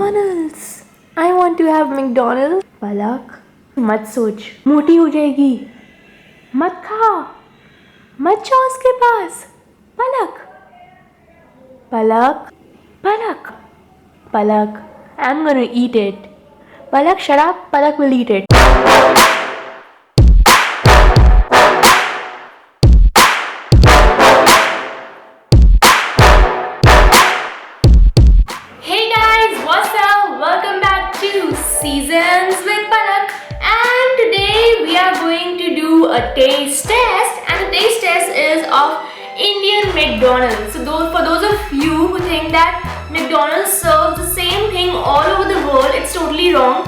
McDonald's. I want to have McDonald's. पलक मत सोच, मोटी हो जाएगी. मत खा, मत जाओ उसके पास. पलक, पलक, पलक, पलक. I'm gonna eat it. Palak, shut up. Palak will eat it. Hey guys, what's up? Welcome back to Seasons with Palak. And today we are going to do a taste test. And the taste test is of Indian McDonald's. So for those of you who think that McDonald's serves the same thing all over the world, it's totally wrong.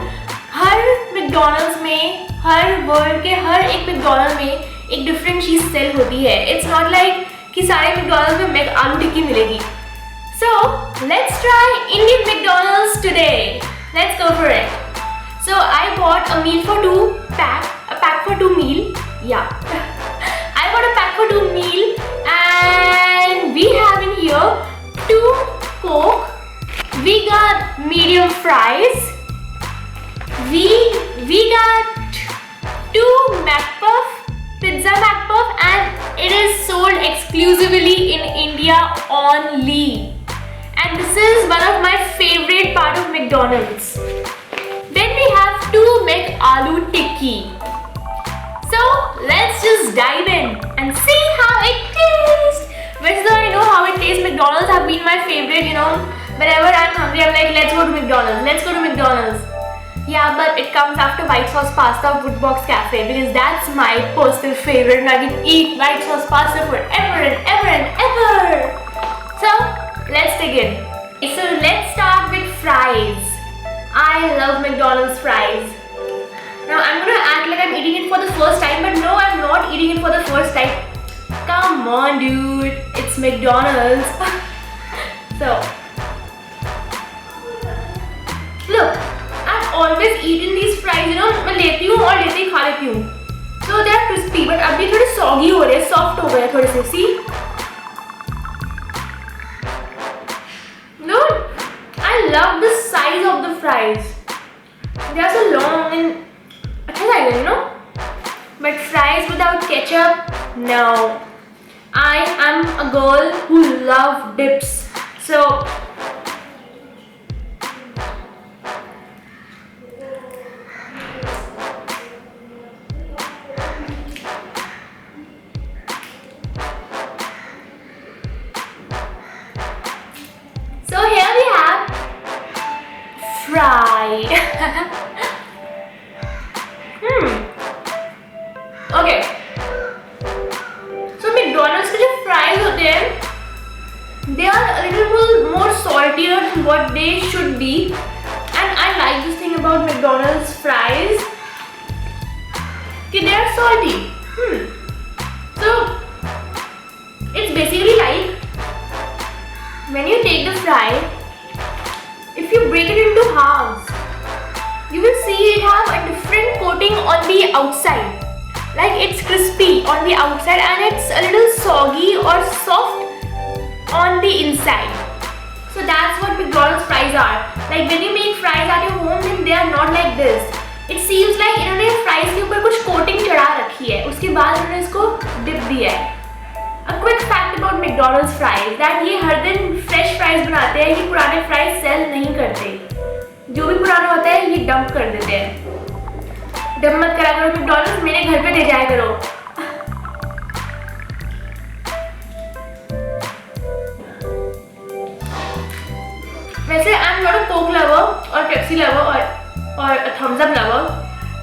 Her McDonald's में, हर world के हर एक McDonald's में एक different चीज़ cell होती है. It's not like कि सारे McDonald's में आलू टिक्की मिलेगी. So let's try Indian McDonald's today. Let's go for it. So I bought a meal for two pack, a pack for two meal. Yeah, I bought a pack for two meal, and we have in here two Coke. We got medium fries. We got two McPuff, pizza McPuff, and it is sold exclusively in India only. And this is one of my favorite part of McDonald's. Then we have two McAloo Tikki. So let's just dive in and see how it tastes. Whether I know how it tastes, McDonald's have been my favorite, Whenever I'm hungry, I'm like, let's go to McDonald's, let's go to McDonald's. Yeah, but it comes after white sauce pasta Woodbox Cafe because that's my personal favorite and I can eat white sauce pasta forever and ever and ever. So, let's begin. So, let's start with fries. I love McDonald's fries. Now, I'm gonna act like I'm eating it for the first time, but no, I'm not eating it for the first time. Come on, dude. It's McDonald's. So, look, I've always eaten these fries, मैं लेती हूँ और लेते ही खा लेती हूँ. So they are crispy, but अभी थोड़े soggy हो रहे हैं, soft हो गए थोड़े से. See? Dude, I love the size of the fries. They are so long and अच्छा लगेगा, But fries without ketchup, no. I am a girl who loves dips. So here we have fried. Okay. So McDonald's के जो fries होते हैं, they are a little more saltier than what they should be. And I like this thing about McDonald's fries, कि they are salty. So it's basically like when you take the fry, if you break it into halves, you will see it have a different coating on the outside. Like it's crispy on the outside and it's a little soggy or soft on the inside. So that's what McDonald's fries are. Like when you make fries at your home, then they are not like this. It seems like इन्होंने fries के ऊपर कुछ coating चढ़ा रखी है, उसके बाद उन्होंने इसको dip दिया है. A quick fact about McDonald's fries that ये हर दिन fresh fries बनाते हैं, ये पुराने fries sell नहीं करते. जो भी पुराना होता है ये dump कर देते हैं. dump मत करा करो McDonald's, मेरे घर पे दे जाया करो. वैसे I'm not a Coke lover or Pepsi lover or a Thumbs Up lover.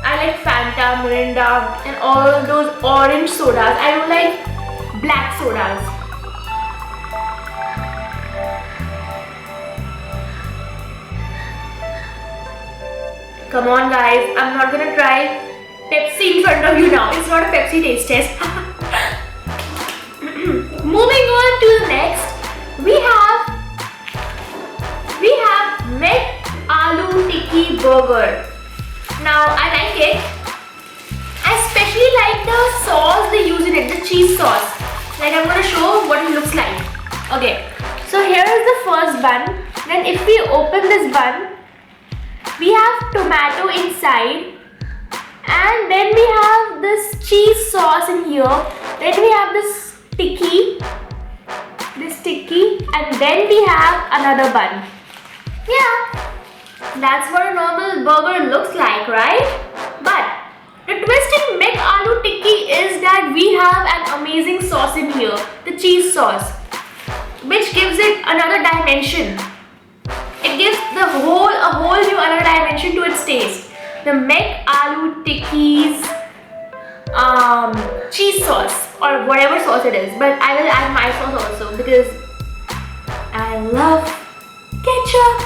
I like Fanta, Mirinda and all those orange sodas. I don't like black sodas. Come on guys, I'm not gonna try Pepsi in front of you now. It's not a Pepsi taste test. Moving on to the next, we have McAloo Tikki burger. Now I like it. I especially like the sauce they use in it, the cheese sauce. Like I'm gonna show what it looks like. Okay, so here is the first bun. Then if we open this bun, tomato inside, and then we have this cheese sauce in here. Then we have this tikki, and then we have another bun. Yeah, that's what a normal burger looks like, right? But the twist in Mac Aloo Tikki is that we have an amazing sauce in here, the cheese sauce, which gives it another dimension. It gives a whole new another dimension to its taste. The Mac Aloo Tikki's cheese sauce or whatever sauce it is, but I will add my sauce also because I love ketchup.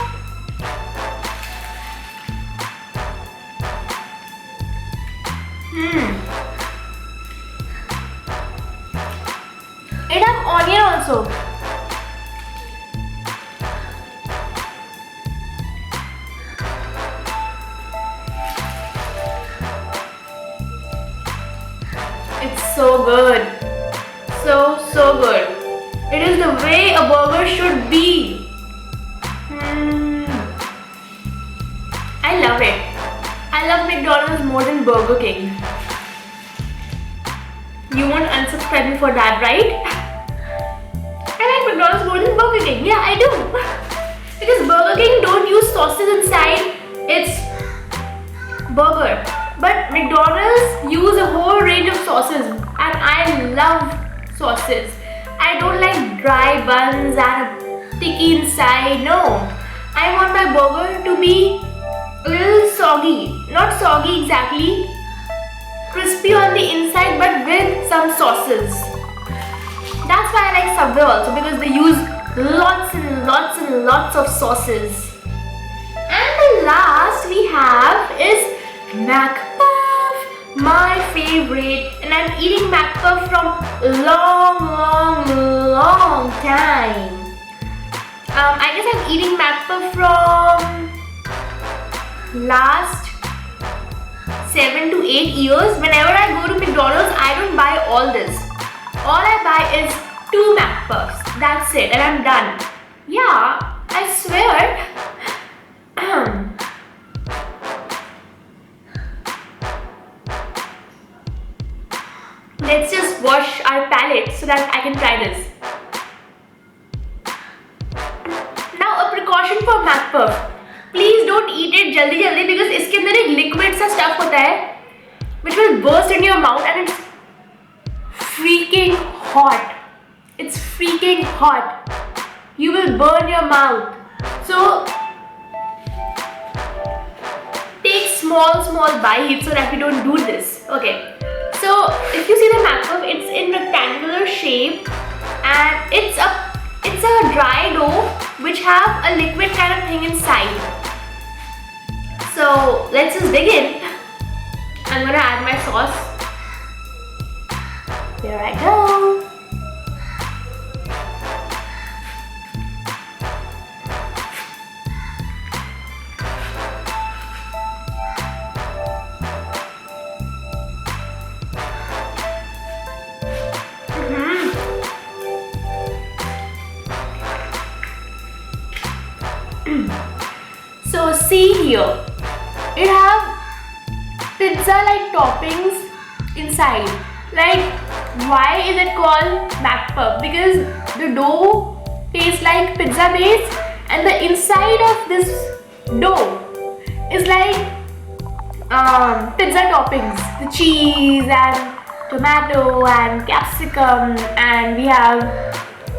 It has onion also. It's so good. So good. It is the way a burger should be. I love it. I love McDonald's more than Burger King. You won't unsubscribe me for that, right? I like McDonald's more than Burger King. Yeah, I do. Because Burger King don't use sauces inside its burger. But McDonald's use a whole range of sauces, and I love sauces. I don't like dry buns and a tikki inside. No, I want my burger to be a little soggy. Not soggy exactly, crispy on the inside, but with some sauces. That's why I like Subway also, because they use lots and lots and lots of sauces. And the last we have is McPuff, my favorite, and I'm eating McPuff from long time. I guess I'm eating McPuff from last 7 to 8 years. Whenever I go to McDonald's, I don't buy all this. All I buy is 2 McPuffs. That's it, and I'm done. Yeah, I swear. Let's just wash our palate so that I can try this. Now a precaution for McPuff. Please don't eat it jaldi because इसके अंदर एक liquid सा stuff होता है which will burst in your mouth, and it's freaking hot. It's freaking hot. You will burn your mouth. So take small bites so that we don't do this. Okay. So if you see the McPuff, it's in rectangular shape, and it's a dry dough which have a liquid kind of thing inside. So let's just dig in. I'm gonna add my sauce. Here I go. So see here, it have pizza-like toppings inside. Like, why is it called McPuff? Because the dough tastes like pizza base, and the inside of this dough is like pizza toppings. The cheese and tomato and capsicum, and we have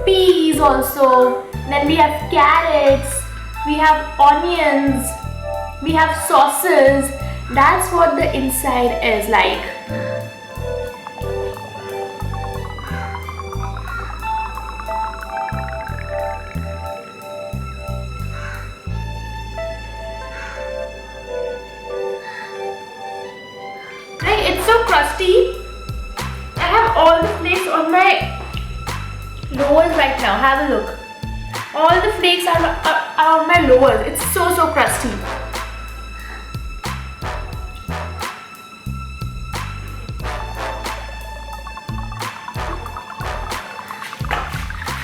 peas also. Then we have carrots. We have onions, we have sauces. That's what the inside is like. Right, it's so crusty. I have all the flakes on my lowers right now. Have a look. All the flakes are on my lowers. It's so crusty.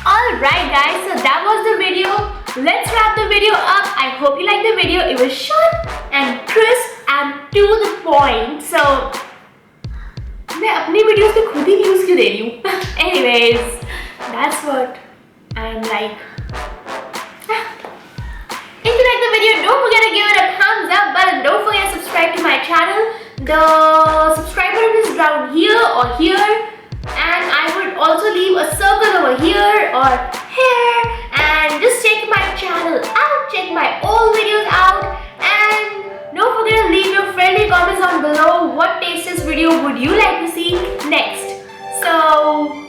Alright guys, so that was the video. let's wrap the video up. I hope you liked the video. It was short and crisp and to the point. So मैं अपनी videos पे खुद ही views क्यों दे रही हूँ? Anyways, that's what I am like. If you like the video, don't forget to give it a thumbs up button. Don't forget to subscribe to my channel. The subscribe button is down here or here, and I would also leave a circle over here or here, and just check my channel out, check my old videos out, and don't forget to leave your friendly comments down below. What tastiest video would you like to see next? So